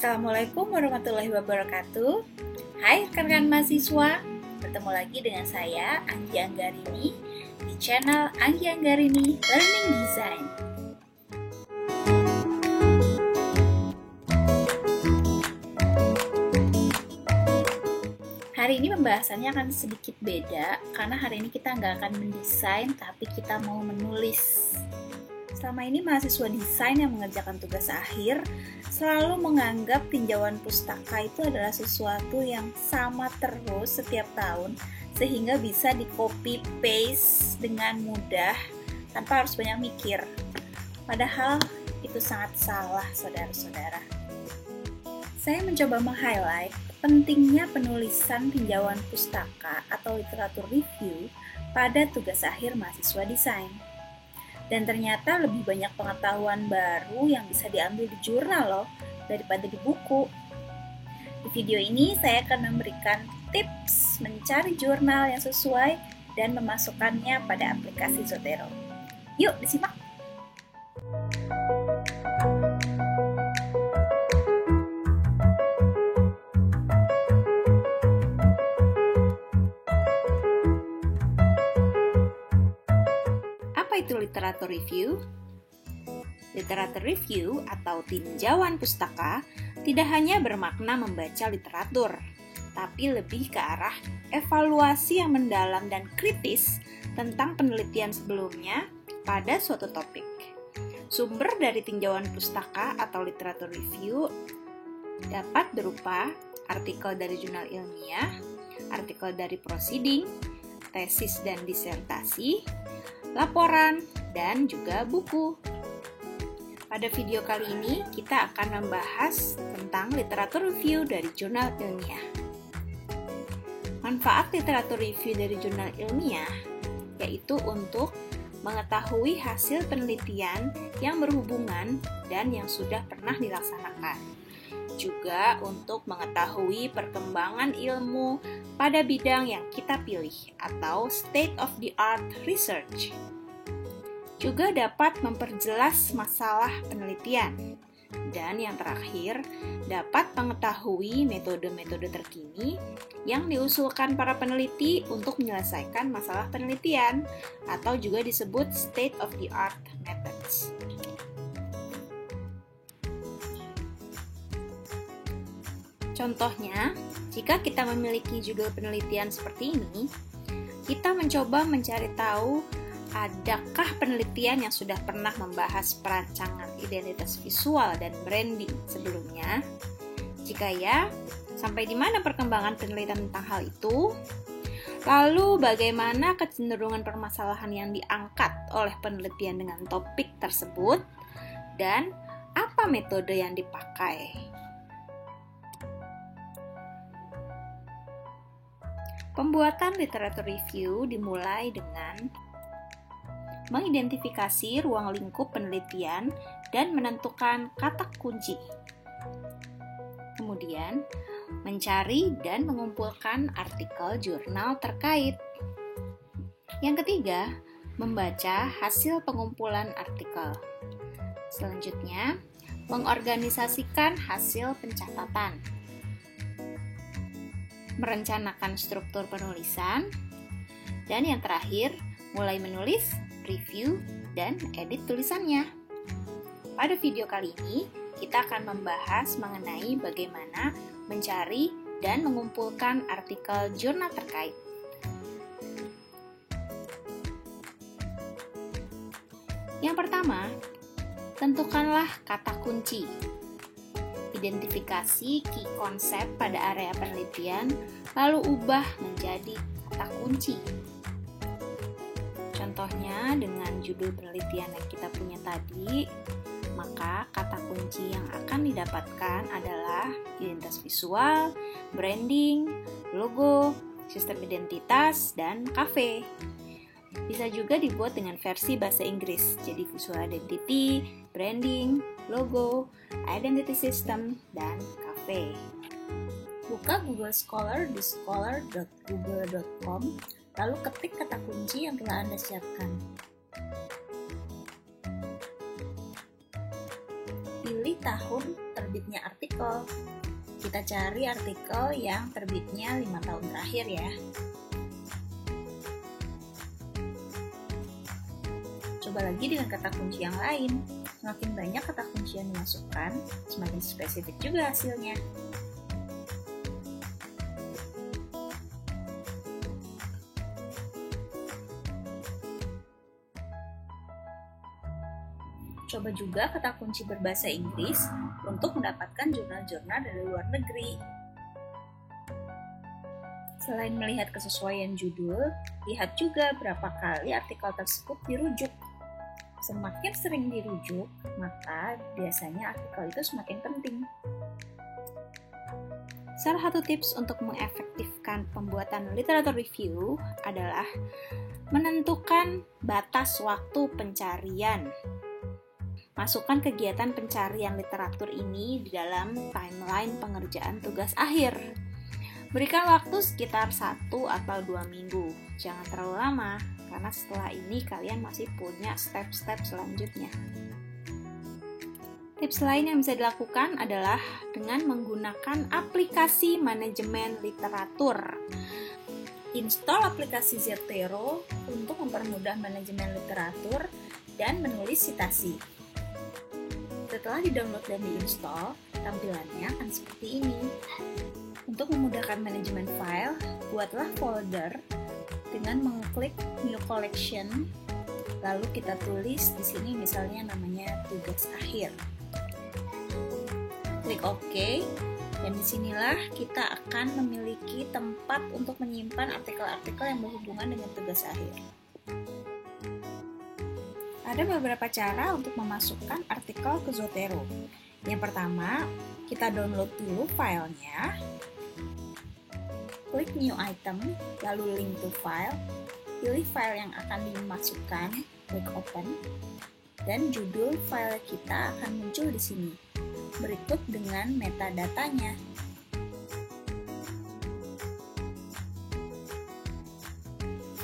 Assalamualaikum warahmatullahi wabarakatuh. Hai rekan-rekan mahasiswa, bertemu lagi dengan saya Anggi Anggarini di channel Anggi Anggarini Learning Design. Hari ini pembahasannya akan sedikit beda karena hari ini kita nggak akan mendesain tapi kita mau menulis. Selama ini mahasiswa desain yang mengerjakan tugas akhir selalu menganggap tinjauan pustaka itu adalah sesuatu yang sama terus setiap tahun sehingga bisa di copy paste dengan mudah tanpa harus banyak mikir. Padahal itu sangat salah, saudara-saudara. Saya mencoba meng-highlight pentingnya penulisan tinjauan pustaka atau literatur review pada tugas akhir mahasiswa desain. Dan ternyata lebih banyak pengetahuan baru yang bisa diambil di jurnal loh, daripada di buku. Di video ini saya akan memberikan tips mencari jurnal yang sesuai dan memasukkannya pada aplikasi Zotero. Yuk disimak! Apa itu literatur review? Literatur review atau tinjauan pustaka tidak hanya bermakna membaca literatur, tapi lebih ke arah evaluasi yang mendalam dan kritis tentang penelitian sebelumnya pada suatu topik. Sumber dari tinjauan pustaka atau literatur review dapat berupa artikel dari jurnal ilmiah, artikel dari proceeding, tesis dan disertasi, laporan, dan juga buku. Pada video kali ini, kita akan membahas tentang literatur review dari jurnal ilmiah. Manfaat literatur review dari jurnal ilmiah yaitu untuk mengetahui hasil penelitian yang berhubungan dan yang sudah pernah dilaksanakan. Juga untuk mengetahui perkembangan ilmu pada bidang yang kita pilih atau state of the art research. Juga dapat memperjelas masalah penelitian. Dan yang terakhir, dapat mengetahui metode-metode terkini yang diusulkan para peneliti untuk menyelesaikan masalah penelitian atau juga disebut state of the art methods. Contohnya, jika kita memiliki judul penelitian seperti ini, kita mencoba mencari tahu adakah penelitian yang sudah pernah membahas perancangan identitas visual dan branding sebelumnya? Jika ya, sampai di mana perkembangan penelitian tentang hal itu? Lalu bagaimana kecenderungan permasalahan yang diangkat oleh penelitian dengan topik tersebut? Dan apa metode yang dipakai? Pembuatan literatur review dimulai dengan mengidentifikasi ruang lingkup penelitian dan menentukan kata kunci. Kemudian, mencari dan mengumpulkan artikel jurnal terkait. Yang ketiga, membaca hasil pengumpulan artikel. Selanjutnya, mengorganisasikan hasil pencatatan. Merencanakan struktur penulisan. Dan yang terakhir, mulai menulis, review, dan edit tulisannya. Pada video kali ini, kita akan membahas mengenai bagaimana mencari dan mengumpulkan artikel jurnal terkait. Yang pertama, tentukanlah kata kunci. Identifikasi key konsep pada area penelitian, lalu ubah menjadi kata kunci. Contohnya dengan judul penelitian yang kita punya tadi, maka kata kunci yang akan didapatkan adalah identitas visual, branding, logo, sistem identitas, dan cafe. Bisa juga dibuat dengan versi bahasa Inggris, jadi visual identity, branding, logo, identity system, dan cafe. Buka Google Scholar di scholar.google.com, lalu ketik kata kunci yang telah Anda siapkan. Pilih tahun terbitnya artikel. Kita cari artikel yang terbitnya 5 tahun terakhir ya. Coba lagi dengan kata kunci yang lain. Semakin banyak kata kunci yang dimasukkan, semakin spesifik juga hasilnya. Coba juga kata kunci berbahasa Inggris untuk mendapatkan jurnal-jurnal dari luar negeri. Selain melihat kesesuaian judul, lihat juga berapa kali artikel tersebut dirujuk. Semakin sering dirujuk, maka biasanya artikel itu semakin penting. Salah satu tips untuk mengefektifkan pembuatan literatur review adalah menentukan batas waktu pencarian. Masukkan kegiatan pencarian literatur ini di dalam timeline pengerjaan tugas akhir. Berikan waktu sekitar 1 atau 2 minggu. Jangan terlalu lama, karena setelah ini kalian masih punya step-step selanjutnya. Tips lain yang bisa dilakukan adalah dengan menggunakan aplikasi manajemen literatur. Install aplikasi Zotero untuk mempermudah manajemen literatur dan menulis citasi. Setelah di-download dan di-install, tampilannya akan seperti ini. Untuk memudahkan manajemen file, buatlah folder dengan mengklik New Collection, lalu kita tulis di sini misalnya namanya tugas akhir. Klik OK, dan disinilah kita akan memiliki tempat untuk menyimpan artikel-artikel yang berhubungan dengan tugas akhir. Ada beberapa cara untuk memasukkan artikel ke Zotero. Yang pertama, kita download dulu filenya, klik New Item, lalu Link to File, pilih file yang akan dimasukkan, klik Open, dan judul file kita akan muncul di sini, berikut dengan metadatanya.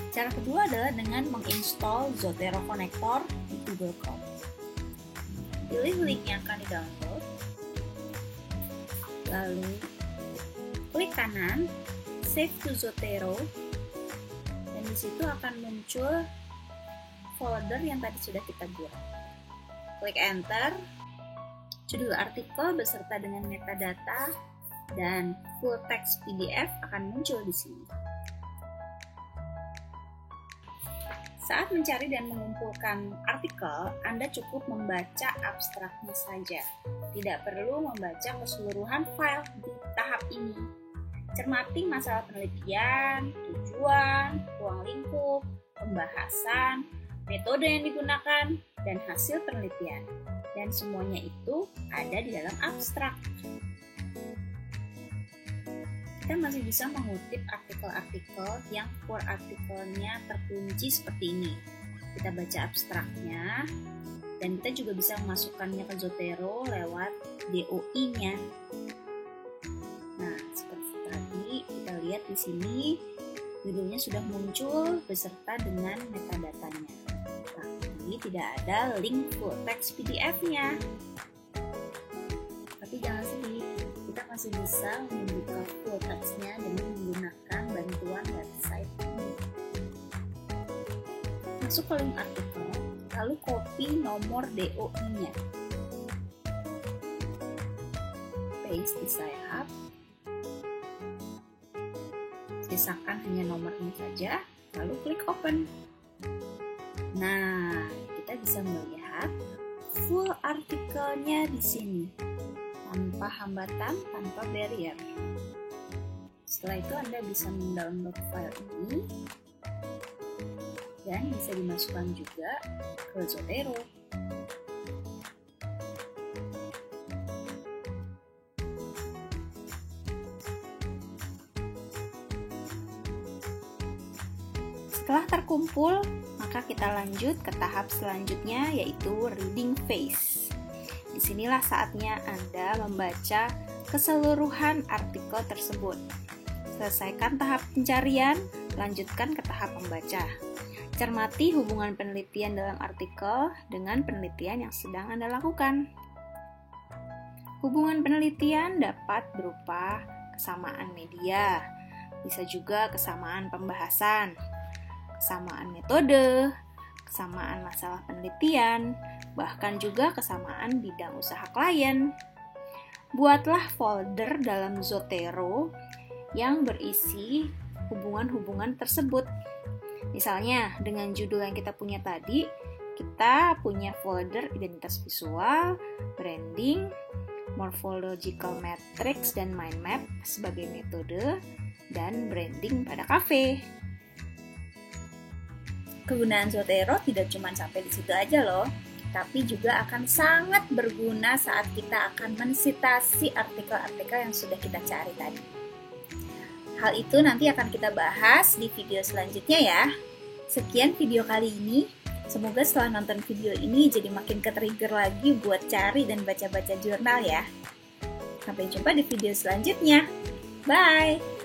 Cara kedua adalah dengan menginstall Zotero Connector di Google Chrome. Pilih link yang akan di-download, lalu klik kanan, Save to Zotero, dan di situ akan muncul folder yang tadi sudah kita buat. Klik Enter, judul artikel beserta dengan metadata dan full text PDF akan muncul di sini. Saat mencari dan mengumpulkan artikel, Anda cukup membaca abstraknya saja. Tidak perlu membaca keseluruhan file di tahap ini. Cermati masalah penelitian, tujuan, ruang lingkup, pembahasan, metode yang digunakan, dan hasil penelitian. Dan semuanya itu ada di dalam abstrak. Kita masih bisa mengutip artikel-artikel yang core artikelnya terkunci seperti ini. Kita baca abstraknya, dan kita juga bisa memasukkannya ke Zotero lewat DOI-nya. Nah, seperti tadi kita lihat di sini, judulnya sudah muncul beserta dengan metadatanya. Tapi tidak ada link full text PDF-nya. Tapi jangan sedih, kita masih bisa membuka full text-nya dengan menggunakan bantuan website ini. Masuk ke link artikel, lalu copy nomor DOI-nya. Paste di sayap. Sisakan hanya nomor ini saja, lalu klik open. Nah, kita bisa melihat full artikelnya di sini. Tanpa hambatan, tanpa barrier. Setelah itu Anda bisa mendownload file ini dan bisa dimasukkan juga ke Zotero. Setelah terkumpul, maka kita lanjut ke tahap selanjutnya, yaitu reading phase. Disinilah saatnya Anda membaca keseluruhan artikel tersebut. Selesaikan tahap pencarian, lanjutkan ke tahap membaca. Cermati hubungan penelitian dalam artikel dengan penelitian yang sedang Anda lakukan. Hubungan penelitian dapat berupa kesamaan media, bisa juga kesamaan pembahasan, kesamaan metode, kesamaan masalah penelitian, bahkan juga kesamaan bidang usaha klien. Buatlah folder dalam Zotero yang berisi hubungan-hubungan tersebut. Misalnya, dengan judul yang kita punya tadi, kita punya folder identitas visual, branding, morphological matrix, dan mind map sebagai metode, dan branding pada kafe. Kegunaan Zotero tidak cuma sampai di situ aja loh, tapi juga akan sangat berguna saat kita akan mensitasi artikel-artikel yang sudah kita cari tadi. Hal itu nanti akan kita bahas di video selanjutnya ya. Sekian video kali ini. Semoga setelah nonton video ini jadi makin ke-trigger lagi buat cari dan baca-baca jurnal ya. Sampai jumpa di video selanjutnya. Bye!